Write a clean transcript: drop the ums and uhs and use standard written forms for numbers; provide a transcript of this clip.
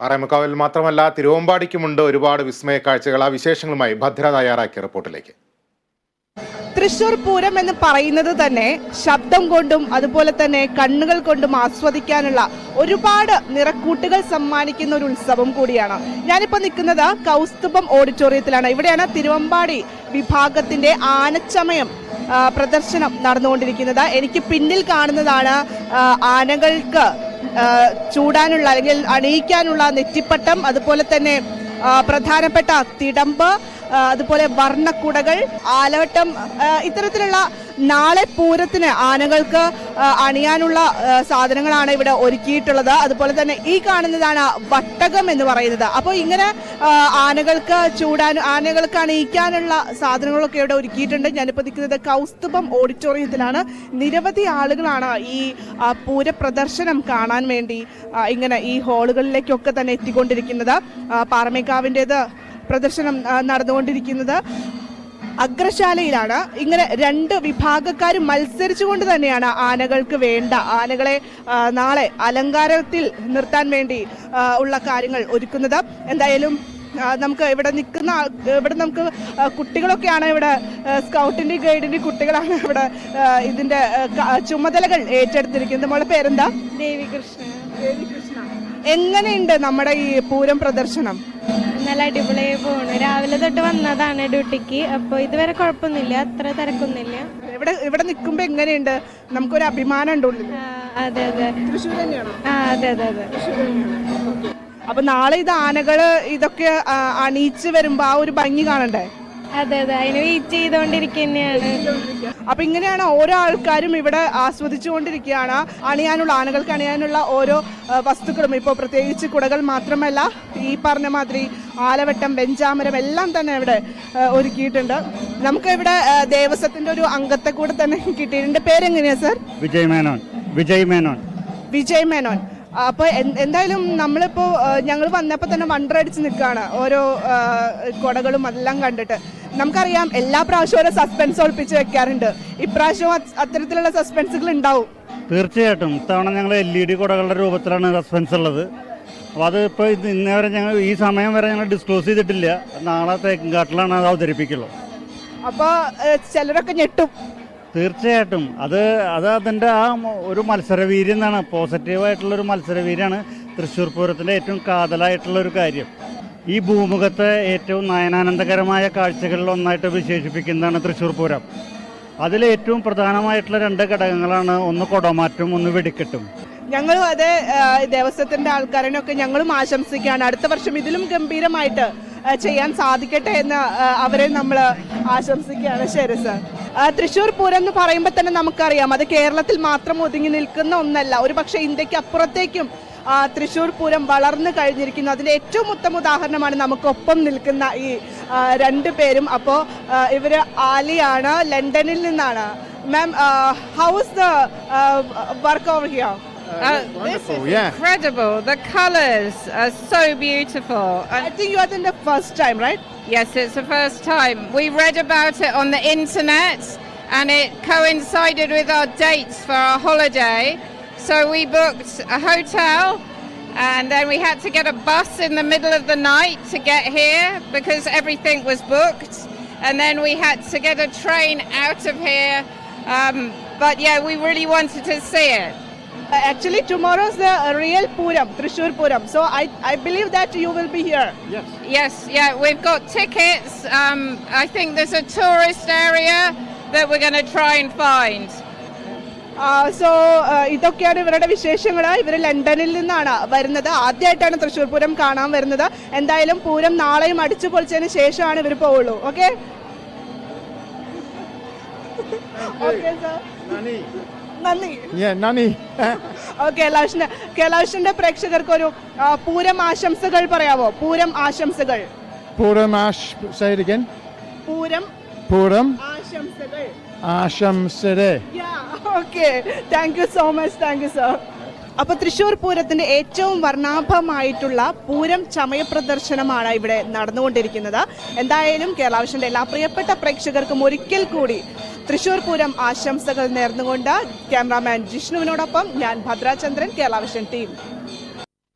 പാറമേക്കാവിൽ മാത്രമല്ല തിരുവമ്പാടിക്കുമുണ്ട് ഒരുപാട് വിസ്മയ കാഴ്ചകൾ. ആ വിശേഷങ്ങളുമായി ഭദ്ര തയ്യാറാക്കിയ റിപ്പോർട്ടിലേക്ക്. തൃശൂർ പൂരം എന്ന് പറയുന്നത് തന്നെ ശബ്ദം കൊണ്ടും അതുപോലെ തന്നെ കണ്ണുകൾ കൊണ്ടും ആസ്വദിക്കാനുള്ള ഒരുപാട് നിറക്കൂട്ടുകൾ സമ്മാനിക്കുന്ന ഒരു ഉത്സവം കൂടിയാണ്. ഞാനിപ്പോൾ നിൽക്കുന്നത് കൗസ്തുഭം ഓഡിറ്റോറിയത്തിലാണ്. ഇവിടെയാണ് തിരുവമ്പാടി വിഭാഗത്തിന്റെ ആനച്ചമയം പ്രദർശനം നടന്നുകൊണ്ടിരിക്കുന്നത്. എനിക്ക് പിന്നിൽ കാണുന്നതാണ് ആനകൾക്ക് ചൂടാനുള്ള അല്ലെങ്കിൽ അണിയിക്കാനുള്ള നെറ്റിപ്പട്ടം, അതുപോലെ തന്നെ പ്രധാനപ്പെട്ട തിടമ്പ്, അതുപോലെ വർണ്ണക്കുടകൾ, ആലവട്ടം, ഇത്തരത്തിലുള്ള നാളെ പൂരത്തിന് ആനകൾക്ക് അണിയാനുള്ള സാധനങ്ങളാണ് ഇവിടെ ഒരുക്കിയിട്ടുള്ളത്. അതുപോലെ തന്നെ ഈ കാണുന്നതാണ് വട്ടകം എന്ന് പറയുന്നത്. അപ്പോൾ ഇങ്ങനെ ആനകൾക്ക് അണിയിക്കാനുള്ള സാധനങ്ങളൊക്കെ ഇവിടെ ഒരുക്കിയിട്ടുണ്ട്. ഞാനിപ്പോൾ നിൽക്കുന്നത് കൗസ്തുഭം ഓഡിറ്റോറിയത്തിലാണ്. നിരവധി ആളുകളാണ് ഈ പൂരപ്രദർശനം കാണാൻ വേണ്ടി ഇങ്ങനെ ഈ ഹാളുകളിലേക്കൊക്കെ തന്നെ എത്തിക്കൊണ്ടിരിക്കുന്നത്. പാറമേക്കാവിൻ്റേത് പ്രദർശനം നടന്നുകൊണ്ടിരിക്കുന്നത് അഗ്രശാലയിലാണ്. ഇങ്ങനെ രണ്ട് വിഭാഗക്കാരും മത്സരിച്ചുകൊണ്ട് തന്നെയാണ് ആനകളെ നാളെ അലങ്കാരത്തിൽ നിർത്താൻ വേണ്ടി ഉള്ള കാര്യങ്ങൾ ഒരുക്കുന്നത്. എന്തായാലും നമുക്ക് ഇവിടെ നമുക്ക് കുട്ടികളൊക്കെയാണ് ഇവിടെ സ്കൗട്ടിൻ്റെ ഗൈഡിൻ്റെ കുട്ടികളാണ് ഇവിടെ ഇതിൻ്റെ ചുമതലകൾ ഏറ്റെടുത്തിരിക്കുന്നത്. നമ്മുടെ പേരെന്താ? ദേവികൃഷ്ണ. എങ്ങനെയുണ്ട് നമ്മുടെ ഈ പൂരം പ്രദർശനം? നല്ല അടിപൊളിയായി പോണു. രാവിലെ തൊട്ട് വന്നതാണ് ഡ്യൂട്ടിക്ക്. അപ്പോൾ ഇതുവരെ കുഴപ്പമൊന്നുമില്ല, അത്ര തിരക്കൊന്നുമില്ല. ഇവിടെ നിൽക്കുമ്പോ എങ്ങനെയുണ്ട്? നമുക്കൊരു അഭിമാനം ഉണ്ട് ഉള്ളിൽ. അതെ അതെ. തൃശ്ശൂർ തന്നെയാണോ? അതെ അതെ അതെ. അപ്പൊ നാളെ ഇത് ആനകള് ഇതൊക്കെ അണിയിച്ച് വരുമ്പോ ആ ഒരു ഭംഗി കാണണ്ടേ? അതെ അതെ, അതിന് വെയിറ്റ് ചെയ്തോണ്ടിരിക്കുകയാണ്. അപ്പൊ ഇങ്ങനെയാണ് ഓരോ ആൾക്കാരും ഇവിടെ ആസ്വദിച്ചുകൊണ്ടിരിക്കുകയാണ്. ആനകൾക്ക് അണിയാനുള്ള ഓരോ വസ്തുക്കളും ഇപ്പോൾ പ്രത്യേകിച്ച് കുടകൾ മാത്രമല്ല, ഈ പറഞ്ഞ മാതിരി ആലവട്ടം, വെഞ്ചാമരം എല്ലാം തന്നെ ഇവിടെ ഒരുക്കിയിട്ടുണ്ട്. നമുക്ക് ഇവിടെ ദേവസ്വത്തിന്റെ ഒരു അംഗത്തെ കൂടെ തന്നെ കിട്ടിയിട്ടുണ്ട്. പേരെങ്ങനെയാ സർ? വിജയ് മേനോൻ. അപ്പോൾ എന്തായാലും നമ്മളിപ്പോൾ ഞങ്ങൾ വന്നപ്പോൾ തന്നെ വണ്ടറടിച്ച് നിൽക്കുകയാണ് ഓരോ കുടകളും എല്ലാം കണ്ടിട്ട്. നമുക്കറിയാം എല്ലാ പ്രാവശ്യവും ഓരോ സസ്പെൻസ് ഒളിപ്പിച്ച് വെക്കാറുണ്ട്. ഇപ്രാവശ്യവും അത്തരത്തിലുള്ള സസ്പെൻസുകൾ ഉണ്ടാവും. തീർച്ചയായിട്ടും ഇത്തവണ ഞങ്ങൾ LED കുടകളുടെ രൂപത്തിലാണ് സസ്പെൻസ് ഉള്ളത്. അപ്പോൾ അത് ഇപ്പോൾ ഇന്നേ വരെ ഞങ്ങൾ ഈ സമയം വരെ ഞങ്ങൾ ഡിസ്ക്ലോസ് ചെയ്തിട്ടില്ല. നാളെ തേക്കുംകാട്ടിലാണ് അത് അവതരിപ്പിക്കുള്ളൂ. അപ്പോൾ ചിലരൊക്കെ ഞെട്ടും. തീർച്ചയായിട്ടും അത് അതിൻ്റെ ആ ഒരു മത്സരവീര്യം എന്നാണ്, പോസിറ്റീവായിട്ടുള്ളൊരു മത്സരവീര്യമാണ് തൃശ്ശൂർ പൂരത്തിൻ്റെ ഏറ്റവും കാതലായിട്ടുള്ളൊരു കാര്യം. ഈ ഭൂമുഖത്തെ ഏറ്റവും നയനാനന്ദകരമായ കാഴ്ചകളിൽ ഒന്നായിട്ട് വിശേഷിപ്പിക്കുന്നതാണ് തൃശ്ശൂർ പൂരം. അതിലേറ്റവും പ്രധാനമായിട്ടുള്ള രണ്ട് ഘടകങ്ങളാണ്, ഒന്ന് കുടമാറ്റും, ഒന്ന് വെടിക്കെട്ടും. ഞങ്ങളും അതേ ദേവസ്വത്തിൻ്റെ ആൾക്കാരനൊക്കെ ഞങ്ങളും ആശംസിക്കുകയാണ്. അടുത്ത വർഷം ഇതിലും ഗംഭീരമായിട്ട് ചെയ്യാൻ സാധിക്കട്ടെ എന്ന് അവരെ നമ്മൾ ആശംസിക്കുകയാണ്. ശരി സർ. തൃശ്ശൂർ പൂരം എന്ന് പറയുമ്പോൾ തന്നെ നമുക്കറിയാം അത് കേരളത്തിൽ മാത്രം ഒതുങ്ങി നിൽക്കുന്ന ഒന്നല്ല. ഒരു പക്ഷേ ഇന്ത്യക്ക് അപ്പുറത്തേക്കും തൃശ്ശൂർ പൂരം വളർന്നു കഴിഞ്ഞിരിക്കുന്നു. അതിൻ്റെ ഏറ്റവും ഉത്തമ ഉദാഹരണമാണ് നമുക്കൊപ്പം നിൽക്കുന്ന ഈ രണ്ടു പേരും. അപ്പോൾ ഇവർ ആലിയാണ്, ലണ്ടനിൽ നിന്നാണ്. Ma'am, how is the work over here? This is incredible. The colours are so beautiful. I think you are the first time, right? Yes, it's the first time. We read about it on the internet and it coincided with our dates for our holiday. So we booked a hotel and then we had to get a bus in the middle of the night to get here because everything was booked. And then we had to get a train out of here. But yeah, we really wanted to see it. Actually, tomorrow is the real Puram, Thrissur Puram. So I believe that you will be here. Yes, yeah, we've got tickets. I think there's a tourist area that we're going to try and find. So ഇതൊക്കെയാണ് ഇവരുടെ വിശേഷങ്ങൾ. ഇവർ ലണ്ടനിൽ നിന്നാണ് വരുന്നത്. ആദ്യമായിട്ടാണ് തൃശ്ശൂർ പൂരം കാണാൻ വരുന്നത്. എന്തായാലും പൂരം നാളെയും അടിച്ചു പൊളിച്ചതിന് ശേഷമാണ് ഇവർ പോവുള്ളൂ. Okay okay sir. നന്ദി. കേരളാവിഷന്റെ പ്രേക്ഷകർക്ക് ഒരു പൂരം ആശംസകൾ പറയാവോ? പൂരം ആശംസകൾ. പൂരം ആശംസകൾ. Okay, thank you so much. Thank you sir. അപ്പോൾ തൃശ്ശൂർ പൂരത്തിന്റെ ഏറ്റവും വർണ്ണാഭമായിട്ടുള്ള പൂരം ചമയ പ്രദർശനമാണ് ഇവിടെ നടന്നുകൊണ്ടിരിക്കുന്നത്. എന്തായാലും കേരളാവിഷന്റെ എല്ലാ പ്രിയപ്പെട്ട പ്രേക്ഷകർക്കും ഒരിക്കൽ കൂടി തൃശ്ശൂർ പൂരം ആശംസകൾ നേർന്നുകൊണ്ട് ക്യാമറാമാൻ ജിഷ്ണുവിനോടൊപ്പം ഞാൻ ഭദ്രാചന്ദ്രൻ, കേരളാവിഷൻ ടീം.